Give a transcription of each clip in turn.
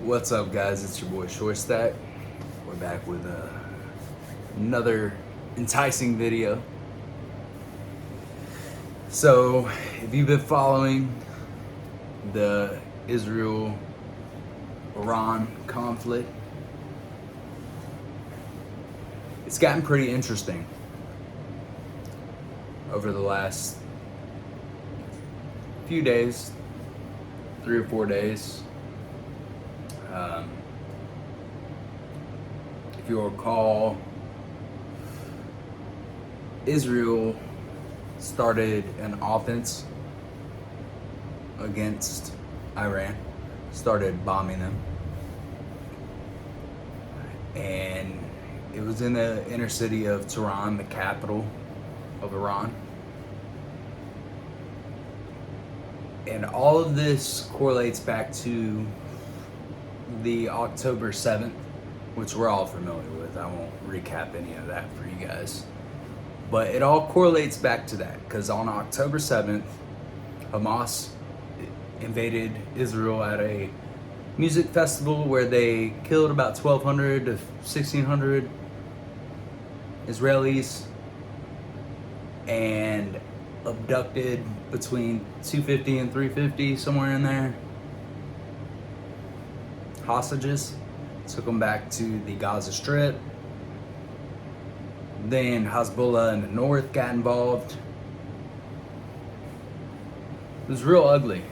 What's up, guys? It's your boy Shortstack. We're back with another enticing video. So, if you've been following the Israel-Iran conflict, it's gotten pretty interesting over the last few days, 3 or 4 days. If you'll recall, Israel started an offense against Iran, started bombing them, and it was in the inner city of Tehran, the capital of Iran. And all of this correlates back to the October 7th, which we're all familiar with. I won't recap any of that for you guys. But it all correlates back to that, because on October 7th, Hamas invaded Israel at a music festival where they killed about 1,200 to 1,600 Israelis and abducted between 250 and 350, somewhere in there, hostages. Took them back to the Gaza Strip. Then Hezbollah in the north got involved. It was real ugly.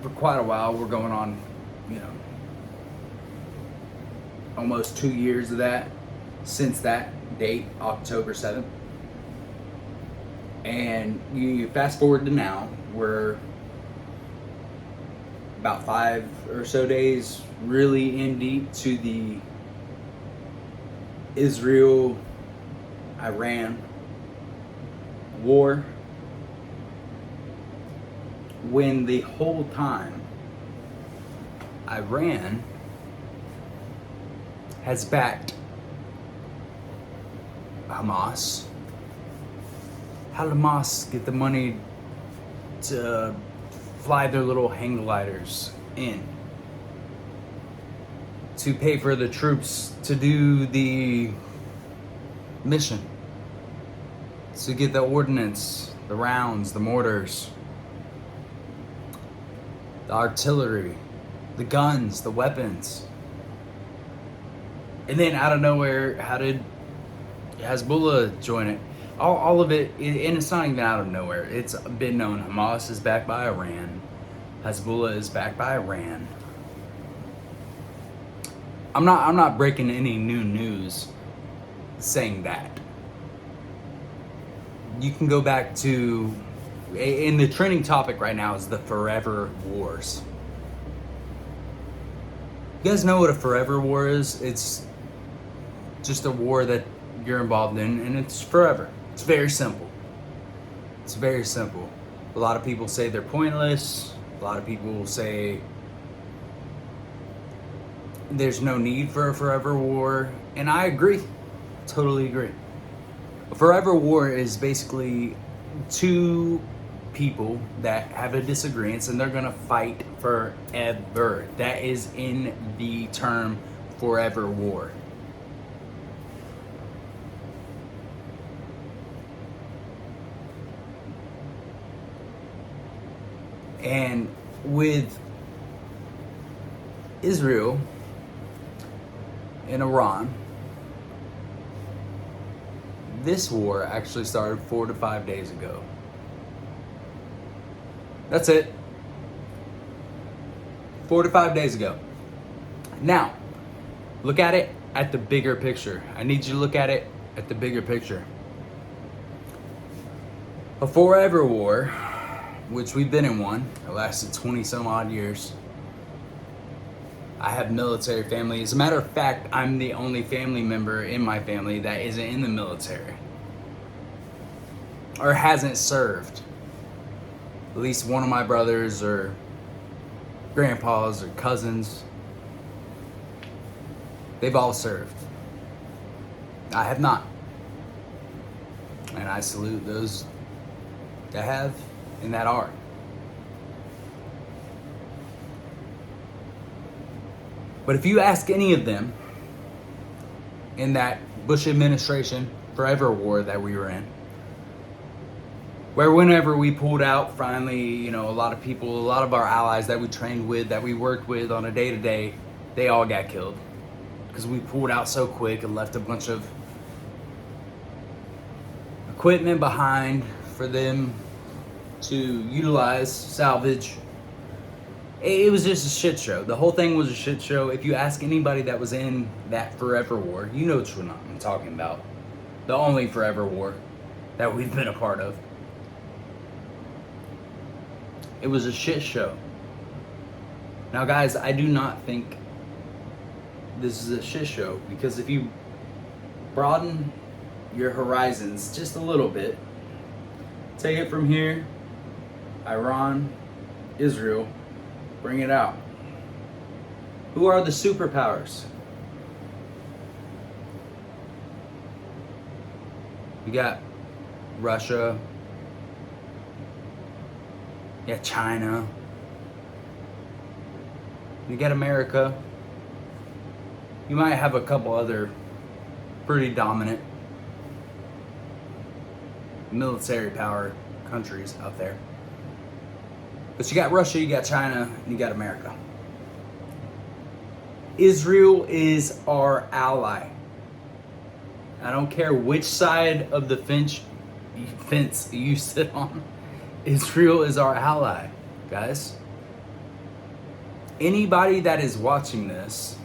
For quite a while, we're going on, almost 2 years of that, since that date, October 7th. And you fast forward to now, we're about 5 or so days really in deep to the Israel-Iran war, when the whole time Iran has backed Hamas. How did Hamas get the money to fly their little hang gliders in? To pay for the troops to do the mission. To get the ordnance, the rounds, the mortars, the artillery, the guns, the weapons. And then out of nowhere, how did Hezbollah join it? All of it, and it's not even out of nowhere. It's been known. Hamas is backed by Iran. Hezbollah is backed by Iran. I'm not breaking any new news saying that. You can go back to, and the trending topic right now is the forever wars. You guys know what a forever war is? It's just a war that you're involved in, and it's forever. It's very simple. It's very simple. A lot of people say they're pointless. A lot of people say there's no need for a forever war, and I agree. Totally agree. A forever war is basically two people that have a disagreement and they're gonna fight forever. That is in the term forever war. And with Israel and Iran, this war actually started 4 to 5 days ago. That's it. 4 to 5 days ago. Now, look at it at the bigger picture. I need you to look at it at the bigger picture. A forever war, which we've been in one, it lasted 20 some odd years. I have military family. As a matter of fact, I'm the only family member in my family that isn't in the military or hasn't served. At least one of my brothers or grandpas or cousins, they've all served. I have not. And I salute those that have and that are. But if you ask any of them in that Bush administration forever war that we were in, where whenever we pulled out, finally, you know, a lot of people, a lot of our allies that we trained with, that we worked with on a day-to-day, they all got killed. Because we pulled out so quick and left a bunch of equipment behind for them to utilize, salvage. It was just a shit show. The whole thing was a shit show. If you ask anybody that was in that forever war, you know which one I'm talking about. The only forever war that we've been a part of. It was a shit show. Now guys, I do not think this is a shit show, because if you broaden your horizons just a little bit, take it from here, Iran, Israel, bring it out. Who are the superpowers? We got Russia, you got China, you got America. You might have a couple other pretty dominant military power countries out there. But you got Russia, you got China, and you got America. Israel is our ally. I don't care which side of the fence you sit on. Israel is our ally, guys. Anybody that is watching this,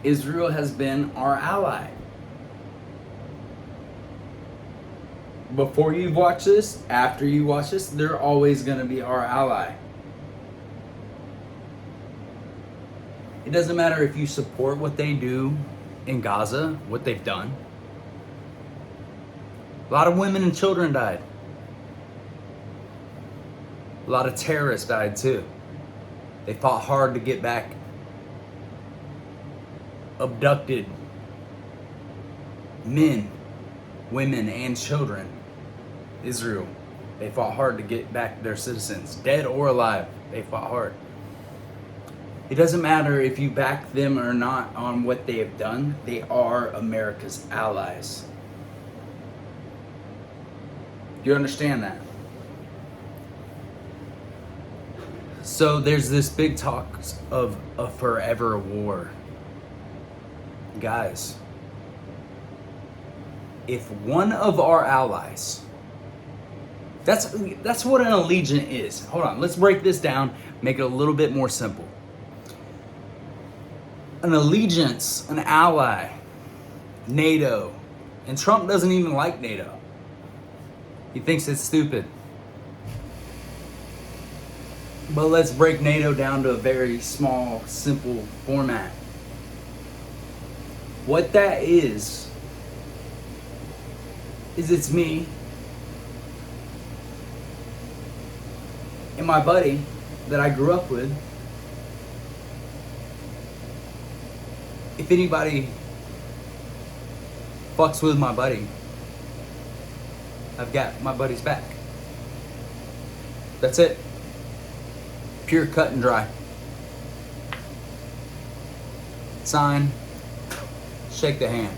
Israel has been our ally. Before you watch this, after you watch this, they're always going to be our ally. It doesn't matter if you support what they do in Gaza, what they've done. A lot of women and children died. A lot of terrorists died too. They fought hard to get back abducted men, women, and children. Israel, they fought hard to get back their citizens, dead or alive. They fought hard. It doesn't matter if you back them or not on what they have done. They are America's allies. Do you understand that? So there's this big talk of a forever war. Guys, if one of our allies, that's what an allegiance is. Hold on, let's break this down, make it a little bit more simple. An allegiance, an ally, NATO, and Trump doesn't even like NATO. He thinks it's stupid. But let's break NATO down to a very small, simple format. What that is it's me and my buddy that I grew up with. If anybody fucks with my buddy, I've got my buddy's back. That's it. Pure cut and dry. Sign. Shake the hand.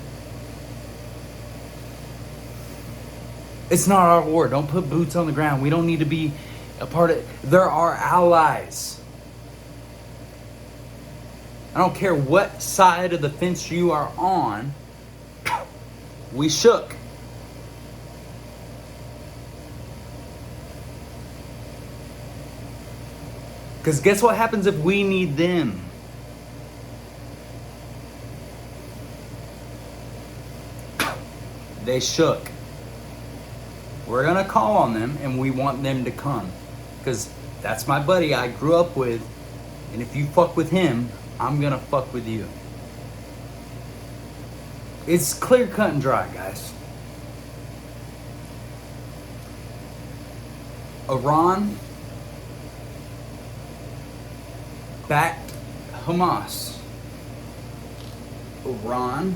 It's not our war. Don't put boots on the ground. We don't need to be a part of it. They're our allies. I don't care what side of the fence you are on. We shook. Because guess what happens if we need them? They shook. We're going to call on them and we want them to come. Because that's my buddy I grew up with. And if you fuck with him, I'm going to fuck with you. It's clear cut and dry, guys. Iran backed Hamas. Iran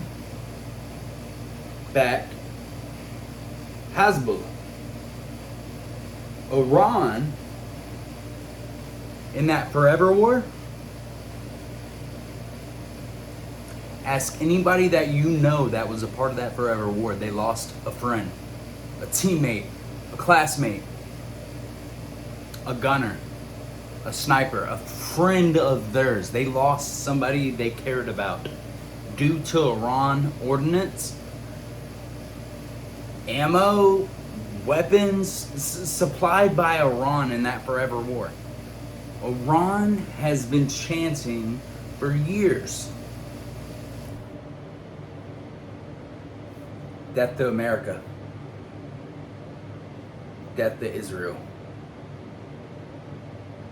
backed Hezbollah. Iran, in that forever war, Ask anybody that you know that was a part of that forever war. They lost a friend, a teammate, a classmate, a gunner, a sniper, a friend of theirs. They lost somebody they cared about due to Iran ordnance, ammo, weapons supplied by Iran in that forever war. Iran has been chanting for years, death to America, death to Israel.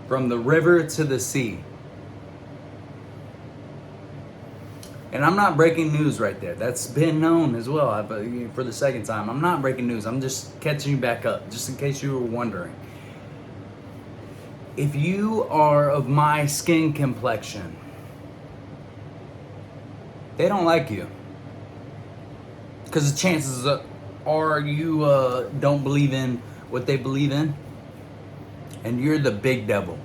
From the river to the sea. And I'm not breaking news right there. That's been known as well for the second time. I'm not breaking news. I'm just catching you back up, just in case you were wondering. If you are of my skin complexion, they don't like you. Because the chances are you don't believe in what they believe in. And you're the big devil.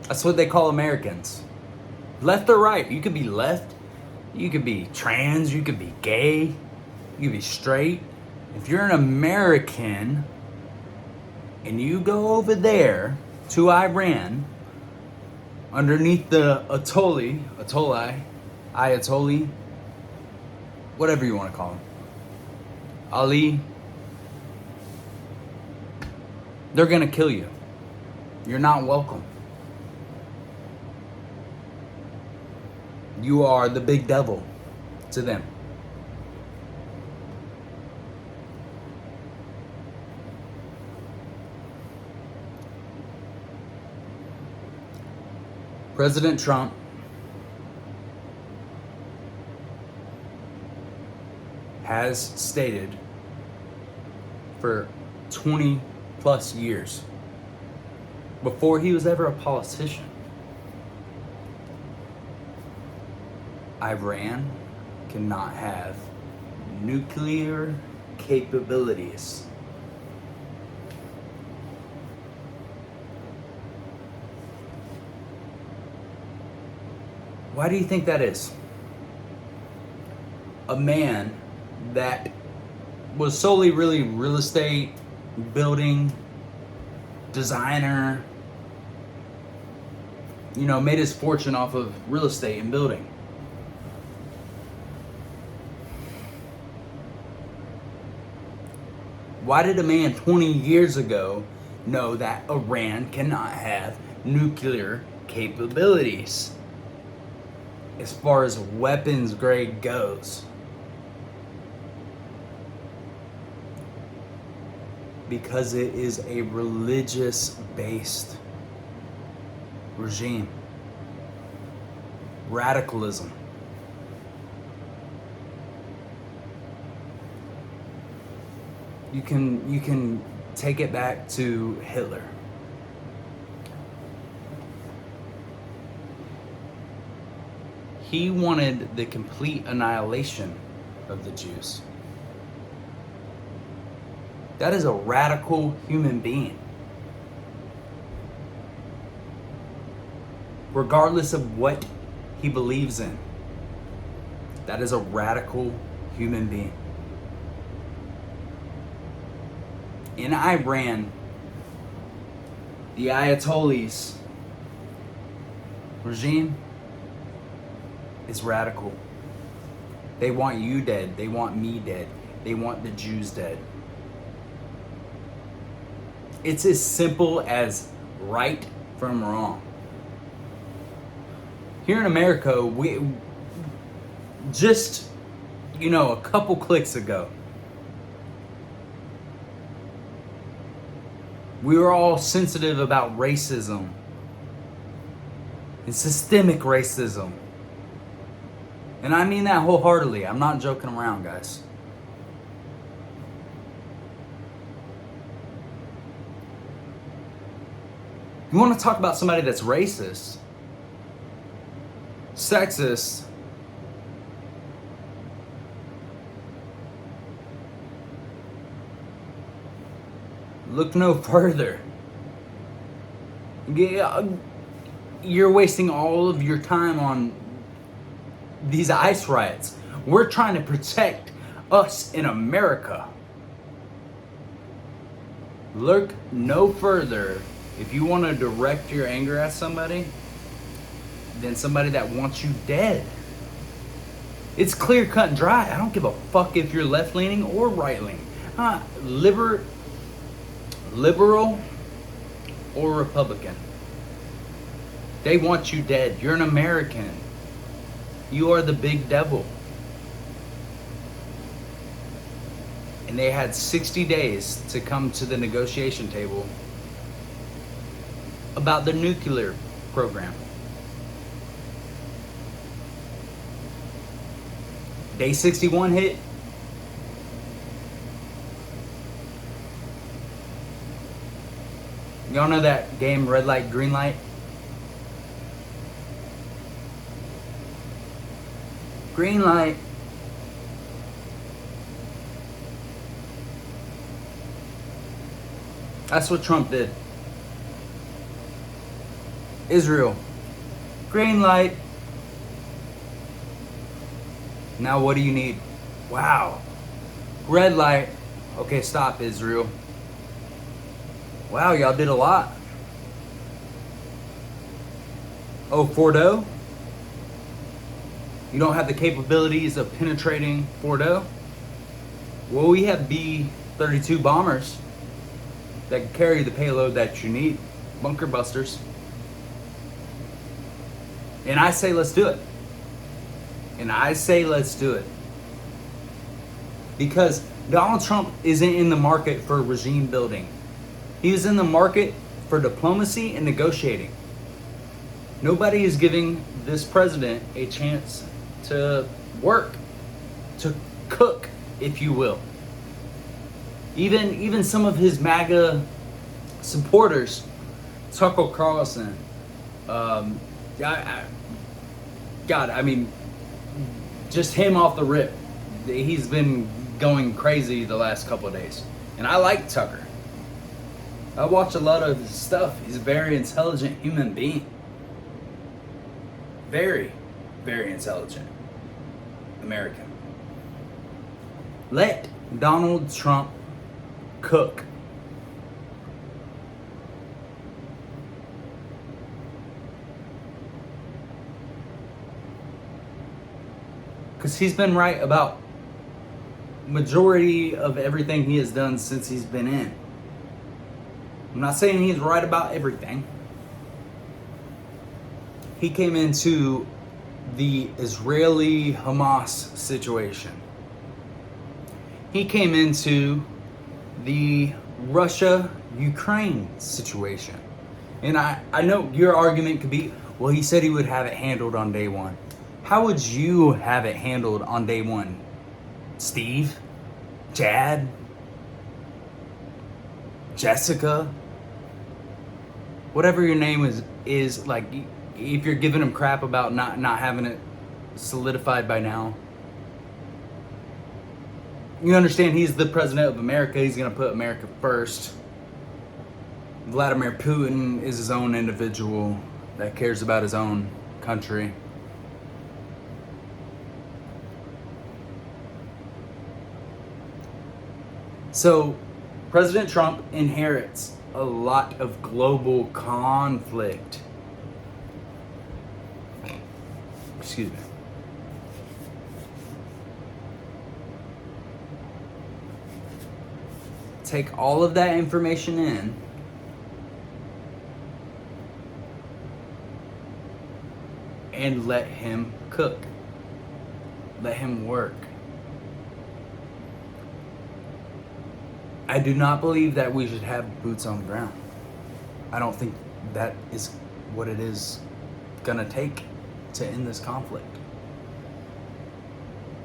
That's what they call Americans. Left or right. You could be left. You could be trans. You could be gay. You could be straight. If you're an American and you go over there to Iran underneath the Ayatollah, whatever you want to call him, Ali, they're gonna kill you. You're not welcome. You are the big devil to them. President Trump has stated for 20 plus years, before he was ever a politician, Iran cannot have nuclear capabilities. Why do you think that is? A man that was solely really real estate, building, designer, made his fortune off of real estate and building. Why did a man 20 years ago know that Iran cannot have nuclear capabilities as far as weapons grade goes? Because it is a religious-based regime. Radicalism. You can take it back to Hitler. He wanted the complete annihilation of the Jews. That is a radical human being. Regardless of what he believes in, that is a radical human being. In Iran, the Ayatollahs regime is radical. They want you dead. They want me dead. They want the Jews dead. It's as simple as right from wrong. Here in America, we just, a couple clicks ago, we were all sensitive about racism and systemic racism. And I mean that wholeheartedly. I'm not joking around, guys. You want to talk about somebody that's racist, sexist, look no further. You're wasting all of your time on these ICE riots. We're trying to protect us in America. Look no further if you want to direct your anger at somebody than somebody that wants you dead. It's clear cut and dry. I don't give a fuck if you're left leaning or right leaning. Liberal or Republican. They want you dead. You're an American. You are the big devil. And they had 60 days to come to the negotiation table about the nuclear program. Day 61 hit. Y'all know that game, red light, green light? Green light. That's what Trump did. Israel. Green light. Now what do you need? Wow. Red light. Okay, stop, Israel. Wow, y'all did a lot. Oh, Fordo? You don't have the capabilities of penetrating Fordo? Well, we have B-32 bombers that can carry the payload that you need. Bunker busters. And I say let's do it. Because Donald Trump isn't in the market for regime building. He is in the market for diplomacy and negotiating. Nobody is giving this president a chance to work, to cook, if you will. Even some of his MAGA supporters, Tucker Carlson, just him off the rip. He's been going crazy the last couple of days. And I like Tucker. I watch a lot of his stuff. He's a very intelligent human being. Very, very intelligent American. Let Donald Trump cook. Because he's been right about majority of everything he has done since he's been in. I'm not saying he's right about everything. He came into the Israeli-Hamas situation. He came into the Russia-Ukraine situation. And I know your argument could be, well, he said he would have it handled on day one. How would you have it handled on day one? Steve? Chad? Jessica? Whatever your name is like, if you're giving him crap about not having it solidified by now. You understand he's the president of America. He's going to put America first. Vladimir Putin is his own individual that cares about his own country. So, President Trump inherits a lot of global conflict. Excuse me. Take all of that information in and let him cook. Let him work. I do not believe that we should have boots on the ground. I don't think that is what it is gonna take to end this conflict.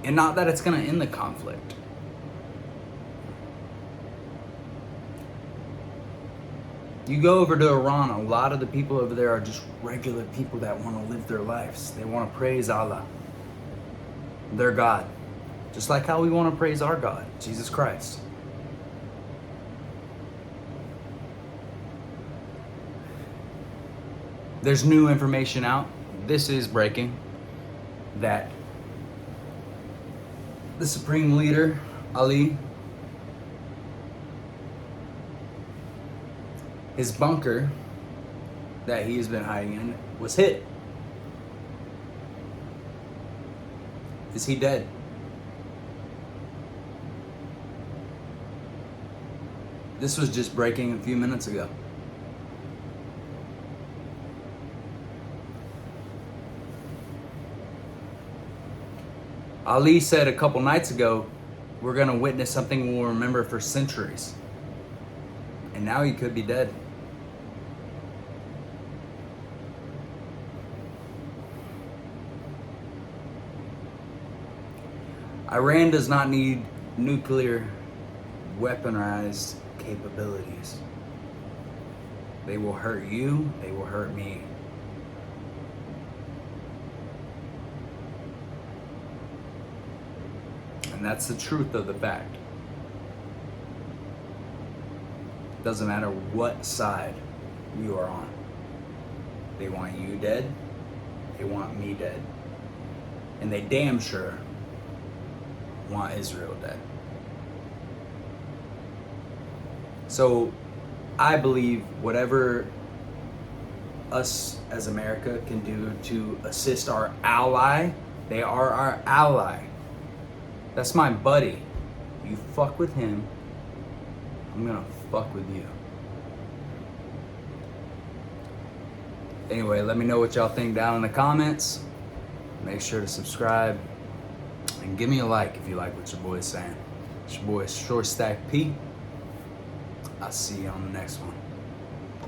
And not that it's gonna end the conflict. You go over to Iran, a lot of the people over there are just regular people that want to live their lives. They want to praise Allah, their God. Just like how we want to praise our God, Jesus Christ. There's new information out. This is breaking. That the supreme leader, Ali, his bunker that he's been hiding in was hit. Is he dead? This was just breaking a few minutes ago. Ali said a couple nights ago, we're going to witness something we'll remember for centuries. And now he could be dead. Iran does not need nuclear weaponized capabilities. They will hurt you, they will hurt me. And that's the truth of the fact. Doesn't matter what side you are on. They want you dead, they want me dead. And they damn sure want Israel dead. So I believe whatever us as America can do to assist our ally, they are our ally. That's my buddy. You fuck with him, I'm gonna fuck with you. Anyway, let me know what y'all think down in the comments. Make sure to subscribe and give me a like if you like what your boy's saying. It's your boy Shortstack P. I'll see you on the next one.